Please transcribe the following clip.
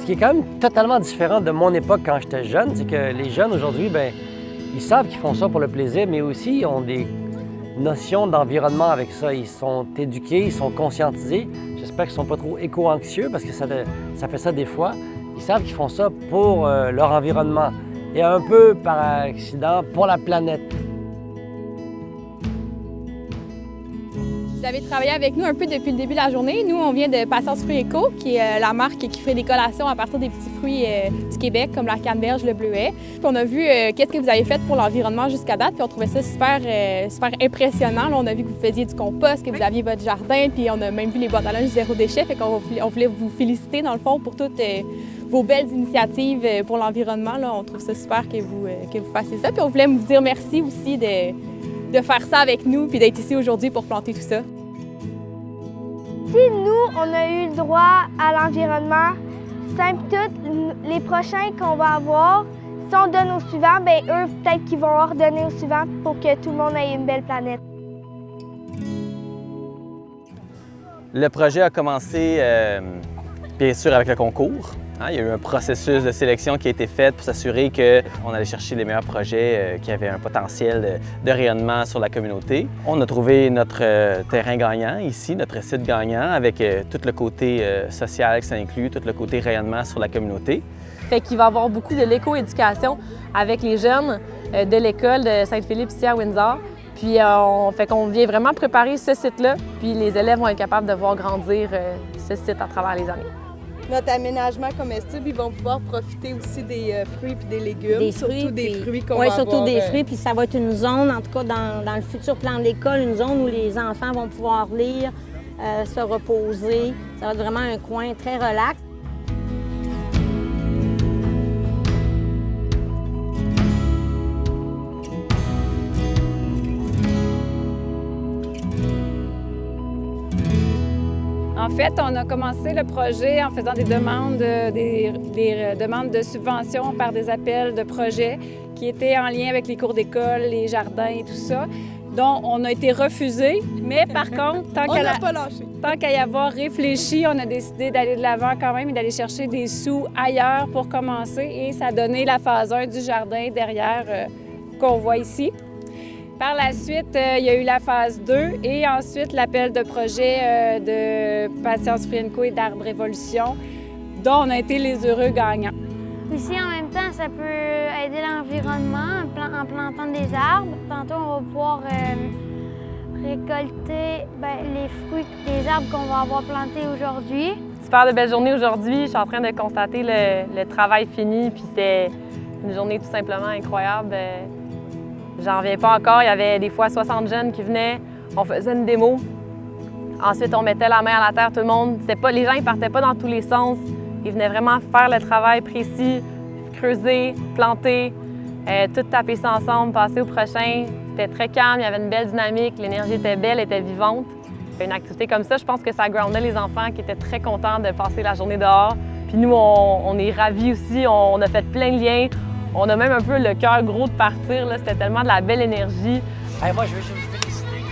Ce qui est quand même totalement différent de mon époque quand j'étais jeune, c'est que les jeunes aujourd'hui, bien, ils savent qu'ils font ça pour le plaisir, mais aussi ils ont des notions d'environnement avec ça. Ils sont éduqués, ils sont conscientisés. J'espère qu'ils ne sont pas trop éco-anxieux parce que ça fait ça des fois. Ils savent qu'ils font ça pour leur environnement et un peu par accident pour la planète. Vous avez travaillé avec nous un peu depuis le début de la journée. Nous, on vient de Patience Fruits Éco, qui est la marque qui fait des collations à partir des petits fruits du Québec, comme la canneberge, le bleuet. Puis on a vu qu'est-ce que vous avez fait pour l'environnement jusqu'à date, puis on trouvait ça super impressionnant. Là, on a vu que vous faisiez du compost, que vous aviez votre jardin, puis on a même vu les boîtes à linge zéro déchet. Fait qu'on voulait vous féliciter, dans le fond, pour toutes vos belles initiatives pour l'environnement. Là, on trouve ça super que vous fassiez ça. Puis on voulait vous dire merci aussi de faire ça avec nous, puis d'être ici aujourd'hui pour planter tout ça. Si nous, on a eu le droit à l'environnement, simple tout, les prochains qu'on va avoir, si on donne aux suivants, bien eux, peut-être qu'ils vont ordonner aux suivants pour que tout le monde ait une belle planète. Le projet a commencé, bien sûr, avec le concours. Il y a eu un processus de sélection qui a été fait pour s'assurer qu'on allait chercher les meilleurs projets qui avaient un potentiel de rayonnement sur la communauté. On a trouvé notre terrain gagnant ici, notre site gagnant, avec tout le côté social qui s'inclut, tout le côté rayonnement sur la communauté. Fait qu'il va y avoir beaucoup de l'éco-éducation avec les jeunes de l'école de Saint-Philippe ici à Windsor. Puis qu'on vient vraiment préparer ce site-là, puis les élèves vont être capables de voir grandir ce site à travers les années. Notre aménagement comestible, ils vont pouvoir profiter aussi des fruits et des légumes, surtout des fruits qu'on va Oui, avoir. surtout des fruits, puis ça va être une zone, en tout cas dans le futur plan de l'école, une zone où les enfants vont pouvoir lire, se reposer. Ça va être vraiment un coin très relax. En fait, on a commencé le projet en faisant des demandes de subventions par des appels de projets qui étaient en lien avec les cours d'école, les jardins et tout ça, dont on a été refusés. Mais par contre, tant qu'à y avoir réfléchi, on a décidé d'aller de l'avant quand même et d'aller chercher des sous ailleurs pour commencer. Et ça a donné la phase 1 du jardin derrière qu'on voit ici. Par la suite, il y a eu la phase 2 et ensuite l'appel de projet de Patience Fruits Éco et d'Arbre Évolution, dont on a été les heureux gagnants. Aussi, en même temps, ça peut aider l'environnement en plantant des arbres. Tantôt, on va pouvoir récolter les fruits des arbres qu'on va avoir plantés aujourd'hui. Super de belle journée aujourd'hui. Je suis en train de constater le travail fini, puis c'était une journée tout simplement incroyable. J'en reviens pas encore. Il y avait des fois 60 jeunes qui venaient. On faisait une démo. Ensuite, on mettait la main à la terre, tout le monde. Les gens ne partaient pas dans tous les sens. Ils venaient vraiment faire le travail précis, creuser, planter, tout taper ça ensemble, passer au prochain. C'était très calme, il y avait une belle dynamique, l'énergie était belle, était vivante. Une activité comme ça, je pense que ça groundait les enfants qui étaient très contents de passer la journée dehors. Puis nous, on est ravis aussi. On a fait plein de liens. On a même un peu le cœur gros de partir. C'était tellement de la belle énergie. Hey, moi, je veux juste vous féliciter.